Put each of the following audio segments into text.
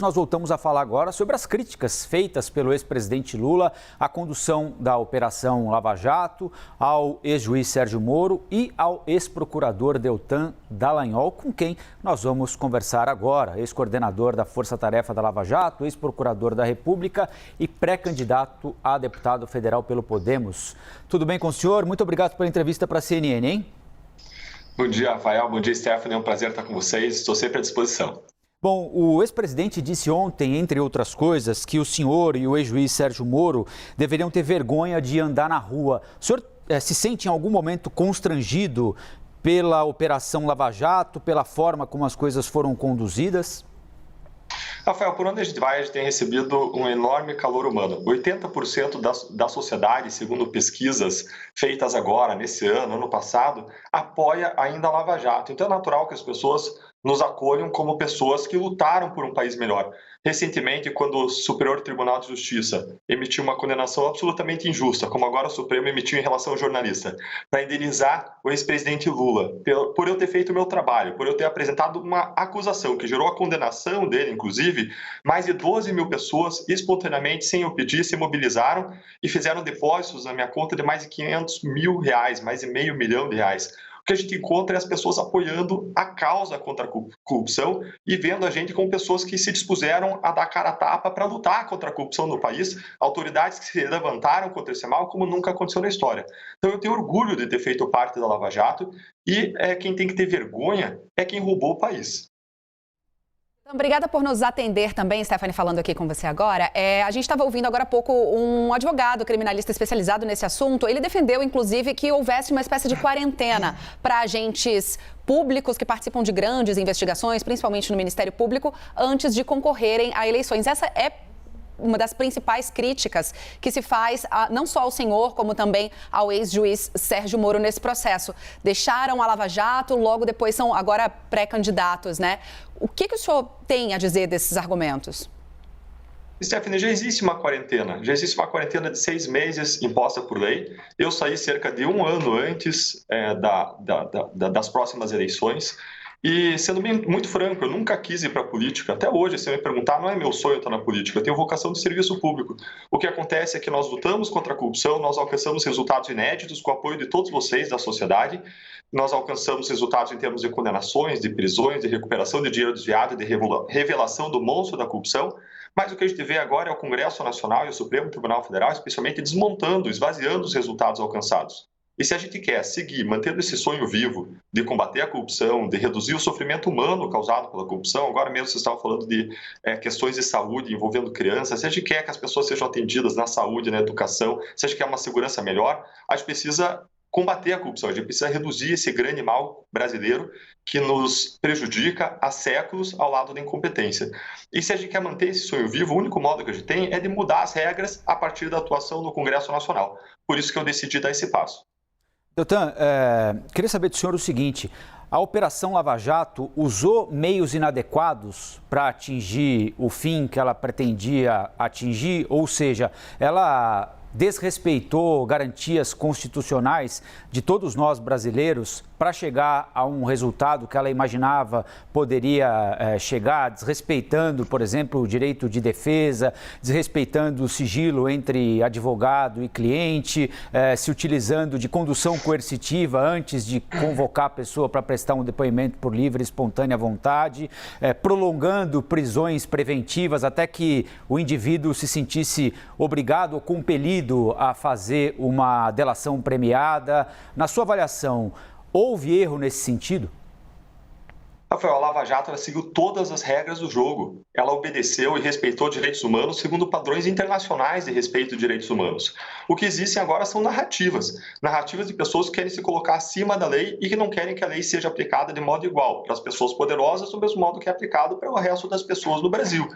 Nós voltamos a falar agora sobre as críticas feitas pelo ex-presidente Lula à condução da Operação Lava Jato, ao ex-juiz Sérgio Moro e ao ex-procurador Deltan Dallagnol, com quem nós vamos conversar agora. Ex-coordenador da Força Tarefa da Lava Jato, ex-procurador da República e pré-candidato a deputado federal pelo Podemos. Tudo bem com o senhor? Muito obrigado pela entrevista para a CNN, hein? Bom dia, Rafael. Bom dia, Stephanie. É um prazer estar com vocês. Estou sempre à disposição. Bom, o ex-presidente disse ontem, entre outras coisas, que o senhor e o ex-juiz Sérgio Moro deveriam ter vergonha de andar na rua. O senhor se sente em algum momento constrangido pela Operação Lava Jato, pela forma como as coisas foram conduzidas? Rafael, por onde a gente vai, a gente tem recebido um enorme calor humano. 80% da sociedade, segundo pesquisas feitas agora, nesse ano passado, apoia ainda a Lava Jato. Então é natural que as pessoas nos acolham como pessoas que lutaram por um país melhor. Recentemente, quando o Superior Tribunal de Justiça emitiu uma condenação absolutamente injusta, como agora o Supremo emitiu em relação ao jornalista, para indenizar o ex-presidente Lula, por eu ter feito o meu trabalho, por eu ter apresentado uma acusação que gerou a condenação dele, inclusive, mais de 12 mil pessoas espontaneamente, sem eu pedir, se mobilizaram e fizeram depósitos na minha conta de mais de R$500 mil, mais de R$500 milhão. O que a gente encontra é as pessoas apoiando a causa contra a corrupção e vendo a gente como pessoas que se dispuseram a dar cara a tapa para lutar contra a corrupção no país, autoridades que se levantaram contra esse mal como nunca aconteceu na história. Então eu tenho orgulho de ter feito parte da Lava Jato e quem tem que ter vergonha é quem roubou o país. Obrigada por nos atender também, Stephanie, falando aqui com você agora. A gente estava ouvindo agora há pouco um advogado criminalista especializado nesse assunto. Ele defendeu, inclusive, que houvesse uma espécie de quarentena para agentes públicos que participam de grandes investigações, principalmente no Ministério Público, antes de concorrerem a eleições. Essa é uma das principais críticas que se faz não só ao senhor, como também ao ex-juiz Sérgio Moro nesse processo. Deixaram a Lava Jato, logo depois são agora pré-candidatos, né? O que o senhor tem a dizer desses argumentos? Stephanie, já existe uma quarentena de 6 meses imposta por lei. Eu saí cerca de um ano antes das próximas eleições. E, sendo muito franco, eu nunca quis ir para a política. Até hoje, se me perguntar, não é meu sonho estar na política. Eu tenho vocação de serviço público. O que acontece é que nós lutamos contra a corrupção, nós alcançamos resultados inéditos com o apoio de todos vocês, da sociedade. Nós alcançamos resultados em termos de condenações, de prisões, de recuperação de dinheiro desviado, de revelação do monstro da corrupção. Mas o que a gente vê agora é o Congresso Nacional e o Supremo Tribunal Federal, especialmente desmontando, esvaziando os resultados alcançados. E se a gente quer seguir mantendo esse sonho vivo de combater a corrupção, de reduzir o sofrimento humano causado pela corrupção, agora mesmo vocês estavam falando de questões de saúde envolvendo crianças, se a gente quer que as pessoas sejam atendidas na saúde, na educação, se a gente quer uma segurança melhor, a gente precisa combater a corrupção, a gente precisa reduzir esse grande mal brasileiro que nos prejudica há séculos ao lado da incompetência. E se a gente quer manter esse sonho vivo, o único modo que a gente tem é de mudar as regras a partir da atuação no Congresso Nacional. Por isso que eu decidi dar esse passo. Deltan, queria saber do senhor o seguinte: a Operação Lava Jato usou meios inadequados para atingir o fim que ela pretendia atingir? Ou seja, ela desrespeitou garantias constitucionais de todos nós brasileiros para chegar a um resultado que ela imaginava poderia chegar, desrespeitando, por exemplo, o direito de defesa, desrespeitando o sigilo entre advogado e cliente, se utilizando de condução coercitiva antes de convocar a pessoa para prestar um depoimento por livre e espontânea vontade, prolongando prisões preventivas até que o indivíduo se sentisse obrigado ou compelido a fazer uma delação premiada. Na sua avaliação, houve erro nesse sentido? Rafael, a Lava Jato ela seguiu todas as regras do jogo. Ela obedeceu e respeitou direitos humanos segundo padrões internacionais de respeito de direitos humanos. O que existem agora são narrativas de pessoas que querem se colocar acima da lei e que não querem que a lei seja aplicada de modo igual para as pessoas poderosas, do mesmo modo que é aplicado para o resto das pessoas no Brasil.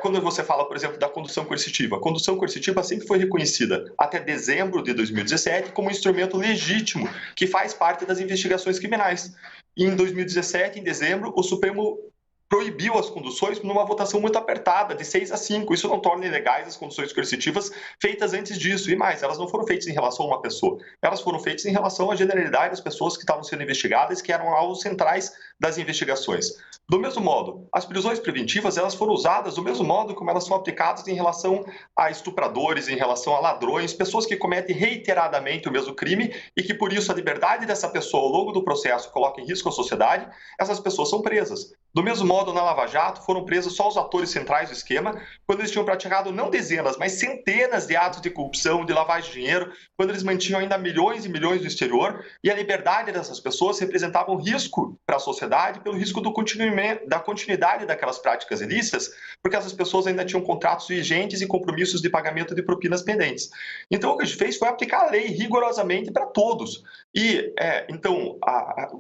Quando você fala, por exemplo, da condução coercitiva, a condução coercitiva sempre foi reconhecida até dezembro de 2017 como um instrumento legítimo que faz parte das investigações criminais. E em 2017, em dezembro, o Supremo proibiu as conduções numa votação muito apertada, de 6-5. Isso não torna ilegais as conduções coercitivas feitas antes disso. E mais, elas não foram feitas em relação a uma pessoa, elas foram feitas em relação à generalidade das pessoas que estavam sendo investigadas, que eram alvos centrais das investigações. Do mesmo modo, as prisões preventivas elas foram usadas do mesmo modo como elas são aplicadas em relação a estupradores, em relação a ladrões, pessoas que cometem reiteradamente o mesmo crime e que, por isso, a liberdade dessa pessoa ao longo do processo coloca em risco a sociedade, essas pessoas são presas. Do mesmo modo, na Lava Jato, foram presos só os atores centrais do esquema, quando eles tinham praticado não dezenas, mas centenas de atos de corrupção, de lavagem de dinheiro, quando eles mantinham ainda milhões e milhões no exterior, e a liberdade dessas pessoas representava um risco para a sociedade pelo risco da continuidade daquelas práticas ilícitas, porque essas pessoas ainda tinham contratos vigentes e compromissos de pagamento de propinas pendentes. Então, o que a gente fez foi aplicar a lei rigorosamente para todos. E, então,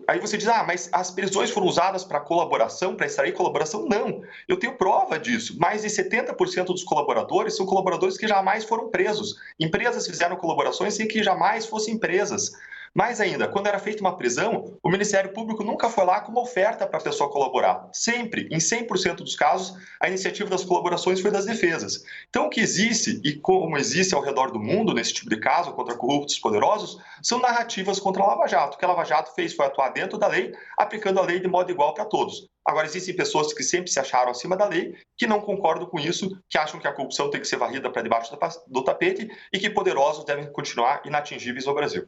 aí você diz, mas as prisões foram usadas para colaboração, para extrair colaboração? Não, eu tenho prova disso. Mais de 70% dos colaboradores são colaboradores que jamais foram presos. Empresas fizeram colaborações sem que jamais fossem presas. Mais ainda, quando era feita uma prisão, o Ministério Público nunca foi lá com uma oferta para a pessoa colaborar. Sempre, em 100% dos casos, a iniciativa das colaborações foi das defesas. Então, o que existe, e como existe ao redor do mundo nesse tipo de caso, contra corruptos poderosos, são narrativas contra a Lava Jato. O que a Lava Jato fez foi atuar dentro da lei, aplicando a lei de modo igual para todos. Agora, existem pessoas que sempre se acharam acima da lei, que não concordam com isso, que acham que a corrupção tem que ser varrida para debaixo do tapete e que poderosos devem continuar inatingíveis no Brasil.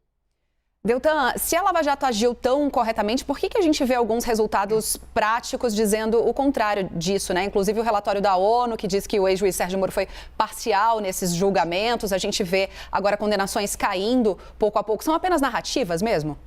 Deltan, se a Lava Jato agiu tão corretamente, por que a gente vê alguns resultados práticos dizendo o contrário disso, né? Inclusive o relatório da ONU, que diz que o ex-juiz Sérgio Moro foi parcial nesses julgamentos. A gente vê agora condenações caindo pouco a pouco. São apenas narrativas mesmo?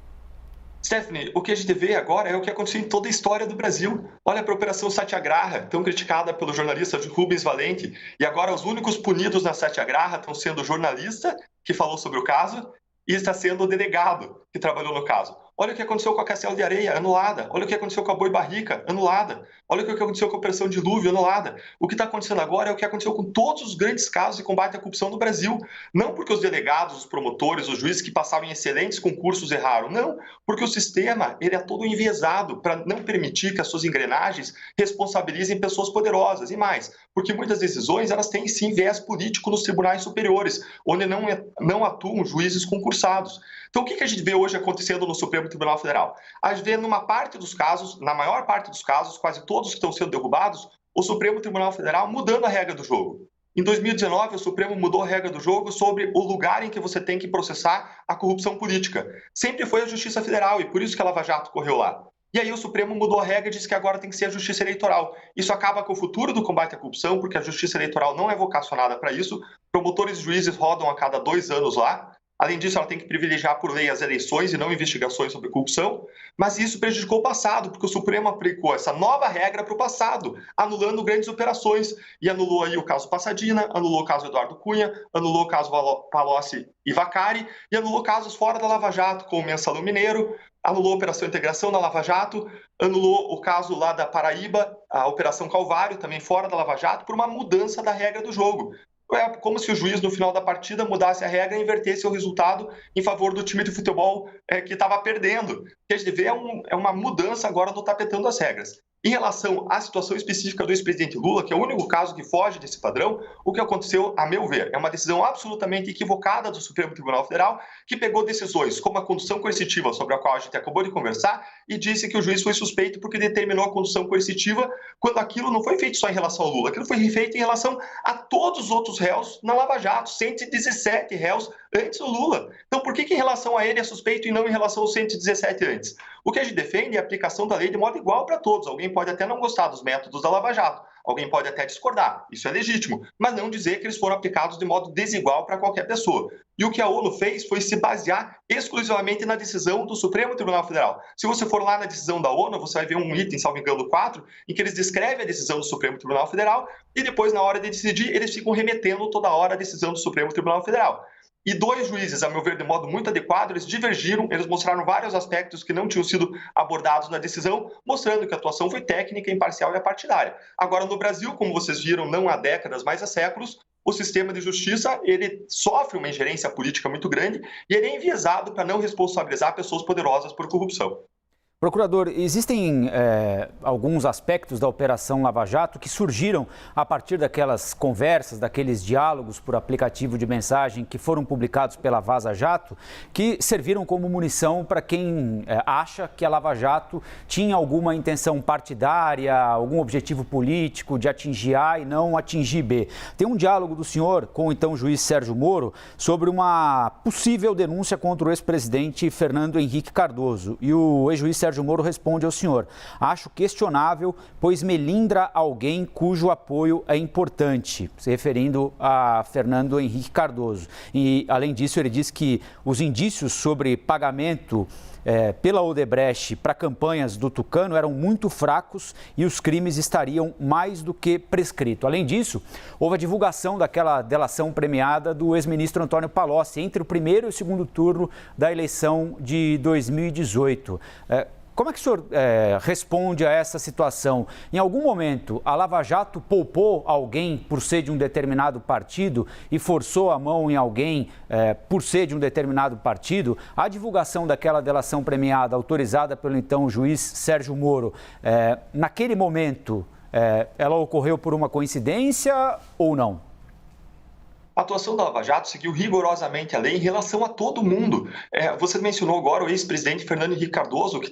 Stephanie, o que a gente vê agora é o que aconteceu em toda a história do Brasil. Olha para a Operação Satyagraha, tão criticada pelo jornalista Rubens Valente, e agora os únicos punidos na Satyagraha estão sendo o jornalista que falou sobre o caso e está sendo o delegado que trabalhou no caso. Olha o que aconteceu com a Castelo de Areia, anulada. Olha o que aconteceu com a Boi Barrica, anulada. Olha o que aconteceu com a Operação Dilúvio, anulada. O que está acontecendo agora é o que aconteceu com todos os grandes casos de combate à corrupção no Brasil. Não porque os delegados, os promotores, os juízes que passavam em excelentes concursos erraram. Não, porque o sistema ele é todo enviesado para não permitir que as suas engrenagens responsabilizem pessoas poderosas. E mais, porque muitas decisões elas têm sim viés político nos tribunais superiores, onde não atuam juízes concursados. Então, o que a gente vê hoje acontecendo no Supremo Tribunal Federal? A gente vê numa parte dos casos, na maior parte dos casos, quase todos que estão sendo derrubados, o Supremo Tribunal Federal mudando a regra do jogo. Em 2019, o Supremo mudou a regra do jogo sobre o lugar em que você tem que processar a corrupção política. Sempre foi a Justiça Federal e por isso que a Lava Jato correu lá. E aí o Supremo mudou a regra e disse que agora tem que ser a Justiça Eleitoral. Isso acaba com o futuro do combate à corrupção, porque a Justiça Eleitoral não é vocacionada para isso. Promotores e juízes rodam a cada 2 anos lá. Além disso, ela tem que privilegiar por lei as eleições e não investigações sobre corrupção, mas isso prejudicou o passado, porque o Supremo aplicou essa nova regra para o passado, anulando grandes operações, e anulou aí o caso Passadina, anulou o caso Eduardo Cunha, anulou o caso Palocci e Vaccari, e anulou casos fora da Lava Jato, como o Mensalão Mineiro, anulou a Operação Integração na Lava Jato, anulou o caso lá da Paraíba, a Operação Calvário, também fora da Lava Jato, por uma mudança da regra do jogo. É como se o juiz, no final da partida, mudasse a regra e invertesse o resultado em favor do time de futebol que estava perdendo. O que a gente vê é uma mudança agora do tapetão das regras. Em relação à situação específica do ex-presidente Lula, que é o único caso que foge desse padrão, o que aconteceu, a meu ver, é uma decisão absolutamente equivocada do Supremo Tribunal Federal, que pegou decisões como a condução coercitiva, sobre a qual a gente acabou de conversar, e disse que o juiz foi suspeito porque determinou a condução coercitiva, quando aquilo não foi feito só em relação ao Lula, aquilo foi feito em relação a todos os outros réus na Lava Jato, 117 réus antes do Lula. Então, por que em relação a ele é suspeito e não em relação aos 117 antes? O que a gente defende é a aplicação da lei de modo igual para todos. Alguém pode até não gostar dos métodos da Lava Jato, alguém pode até discordar, isso é legítimo, mas não dizer que eles foram aplicados de modo desigual para qualquer pessoa. E o que a ONU fez foi se basear exclusivamente na decisão do Supremo Tribunal Federal. Se você for lá na decisão da ONU, você vai ver um item, salvo engano, 4, em que eles descrevem a decisão do Supremo Tribunal Federal e depois, na hora de decidir, eles ficam remetendo toda hora a decisão do Supremo Tribunal Federal. E 2 juízes, a meu ver, de modo muito adequado, eles divergiram, eles mostraram vários aspectos que não tinham sido abordados na decisão, mostrando que a atuação foi técnica, imparcial e apartidária. Agora, no Brasil, como vocês viram, não há décadas, mas há séculos, o sistema de justiça ele sofre uma ingerência política muito grande e ele é enviesado para não responsabilizar pessoas poderosas por corrupção. Procurador, existem alguns aspectos da Operação Lava Jato que surgiram a partir daquelas conversas, daqueles diálogos por aplicativo de mensagem que foram publicados pela Vaza Jato, que serviram como munição para quem acha que a Lava Jato tinha alguma intenção partidária, algum objetivo político de atingir A e não atingir B. Tem um diálogo do senhor com o então juiz Sérgio Moro sobre uma possível denúncia contra o ex-presidente Fernando Henrique Cardoso. E o ex-juiz Sérgio Moro responde ao senhor: acho questionável, pois melindra alguém cujo apoio é importante, se referindo a Fernando Henrique Cardoso. E, além disso, ele diz que os indícios sobre pagamento pela Odebrecht para campanhas do Tucano eram muito fracos e os crimes estariam mais do que prescritos. Além disso, houve a divulgação daquela delação premiada do ex-ministro Antônio Palocci entre o primeiro e o segundo turno da eleição de 2018. Como é que o senhor responde a essa situação? Em algum momento, a Lava Jato poupou alguém por ser de um determinado partido e forçou a mão em alguém por ser de um determinado partido? A divulgação daquela delação premiada autorizada pelo então juiz Sérgio Moro, naquele momento, ela ocorreu por uma coincidência ou não? A atuação da Lava Jato seguiu rigorosamente a lei em relação a todo mundo. Você mencionou agora o ex-presidente Fernando Henrique Cardoso, que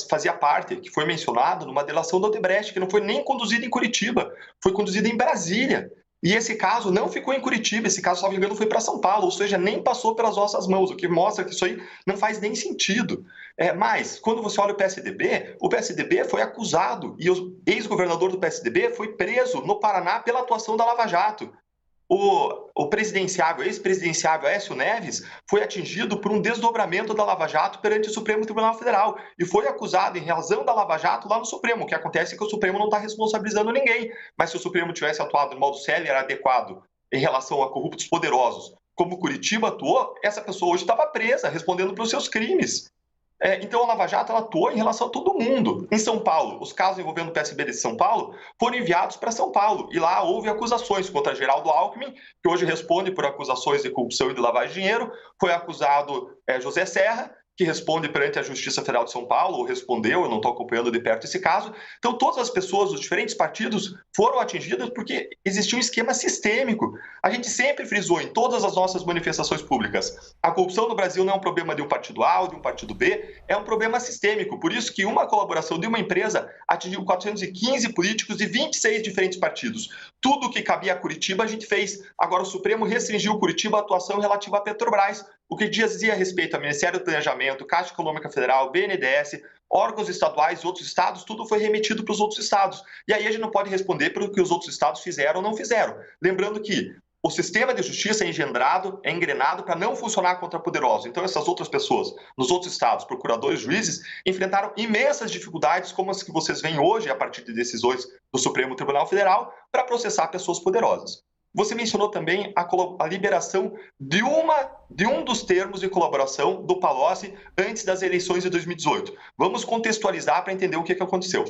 fazia parte, que foi mencionado numa delação da Odebrecht, que não foi nem conduzida em Curitiba, foi conduzida em Brasília. E esse caso não ficou em Curitiba, esse caso, se não me engano, foi para São Paulo, ou seja, nem passou pelas nossas mãos, o que mostra que isso aí não faz nem sentido. Mas, quando você olha o PSDB foi acusado, e o ex-governador do PSDB foi preso no Paraná pela atuação da Lava Jato. O ex-presidenciável Aécio Neves foi atingido por um desdobramento da Lava Jato perante o Supremo Tribunal Federal e foi acusado em razão da Lava Jato lá no Supremo. O que acontece é que o Supremo não está responsabilizando ninguém, mas se o Supremo tivesse atuado de modo célere, adequado em relação a corruptos poderosos, como Curitiba atuou, essa pessoa hoje estava presa, respondendo pelos seus crimes. Então, a Lava Jato atuou em relação a todo mundo. Em São Paulo, os casos envolvendo o PSB de São Paulo foram enviados para São Paulo. E lá houve acusações contra Geraldo Alckmin, que hoje responde por acusações de corrupção e de lavagem de dinheiro. Foi acusado José Serra, que responde perante a Justiça Federal de São Paulo, ou respondeu, eu não estou acompanhando de perto esse caso. Então, todas as pessoas dos diferentes partidos foram atingidas porque existia um esquema sistêmico. A gente sempre frisou em todas as nossas manifestações públicas: a corrupção no Brasil não é um problema de um partido A ou de um partido B, é um problema sistêmico. Por isso que uma colaboração de uma empresa atingiu 415 políticos de 26 diferentes partidos. Tudo que cabia a Curitiba a gente fez. Agora o Supremo restringiu Curitiba à atuação relativa à Petrobras, o que dizia respeito ao Ministério do Planejamento, Caixa Econômica Federal, BNDES, órgãos estaduais, outros estados, tudo foi remetido para os outros estados. E aí a gente não pode responder pelo que os outros estados fizeram ou não fizeram. Lembrando que o sistema de justiça é engrenado para não funcionar contra poderosos. Então, essas outras pessoas, nos outros estados, procuradores, juízes, enfrentaram imensas dificuldades, como as que vocês veem hoje, a partir de decisões do Supremo Tribunal Federal, para processar pessoas poderosas. Você mencionou também a liberação de um dos termos de colaboração do Palocci antes das eleições de 2018. Vamos contextualizar para entender o que aconteceu.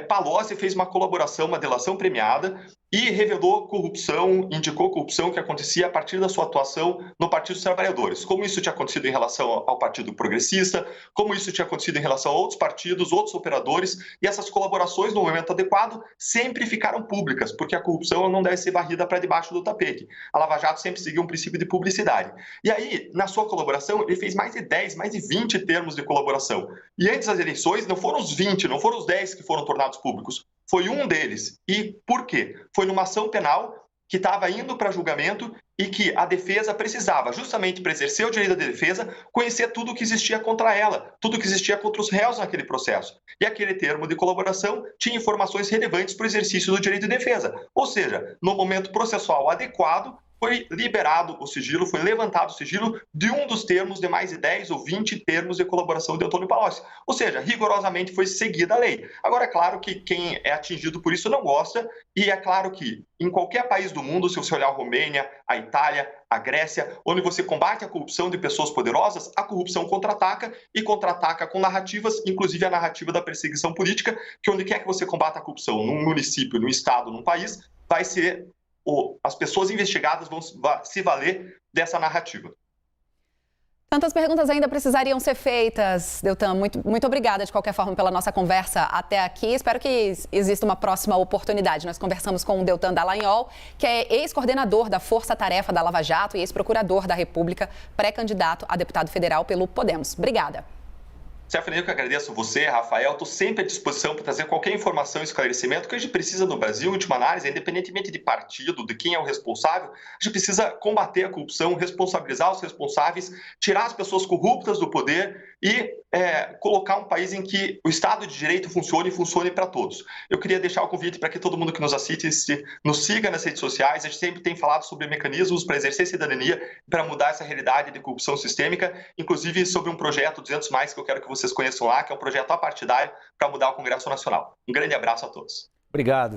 Palocci fez uma colaboração, uma delação premiada e revelou corrupção, indicou corrupção que acontecia a partir da sua atuação no Partido dos Trabalhadores. Como isso tinha acontecido em relação ao Partido Progressista, como isso tinha acontecido em relação a outros partidos, outros operadores, e essas colaborações, no momento adequado, sempre ficaram públicas, porque a corrupção não deve ser varrida para debaixo do tapete. A Lava Jato sempre seguiu um princípio de publicidade. E aí, na sua colaboração, ele fez mais de 10, mais de 20 termos de colaboração. E antes das eleições, não foram os 20, não foram os 10 que foram tornados públicos. Foi um deles. E por quê? Foi numa ação penal que estava indo para julgamento e que a defesa precisava, justamente para exercer o direito da defesa, conhecer tudo o que existia contra ela, tudo o que existia contra os réus naquele processo. E aquele termo de colaboração tinha informações relevantes para o exercício do direito de defesa. Ou seja, no momento processual adequado, foi liberado o sigilo, foi levantado o sigilo de um dos termos de mais de 10 ou 20 termos de colaboração de Antônio Palocci. Ou seja, rigorosamente foi seguida a lei. Agora, é claro que quem é atingido por isso não gosta, e é claro que em qualquer país do mundo, se você olhar a Romênia, a Itália, a Grécia, onde você combate a corrupção de pessoas poderosas, a corrupção contra-ataca, e contra-ataca com narrativas, inclusive a narrativa da perseguição política, que onde quer que você combata a corrupção, num município, num estado, num país, vai ser as pessoas investigadas vão se valer dessa narrativa. Tantas perguntas ainda precisariam ser feitas, Deltan. Muito obrigada, de qualquer forma, pela nossa conversa até aqui. Espero que exista uma próxima oportunidade. Nós conversamos com o Deltan Dallagnol, que é ex-coordenador da Força Tarefa da Lava Jato e ex-procurador da República, pré-candidato a deputado federal pelo Podemos. Obrigada. Stephanie, eu que agradeço você, Rafael. Estou sempre à disposição para trazer qualquer informação e esclarecimento que a gente precisa no Brasil. Em última análise, independentemente de partido, de quem é o responsável, a gente precisa combater a corrupção, responsabilizar os responsáveis, tirar as pessoas corruptas do poder e colocar um país em que o Estado de Direito funcione e funcione para todos. Eu queria deixar o convite para que todo mundo que nos assiste nos siga nas redes sociais. A gente sempre tem falado sobre mecanismos para exercer cidadania, para mudar essa realidade de corrupção sistêmica, inclusive sobre um projeto 200 mais que eu quero que vocês conheçam lá, que é um projeto apartidário para mudar o Congresso Nacional. Um grande abraço a todos. Obrigado.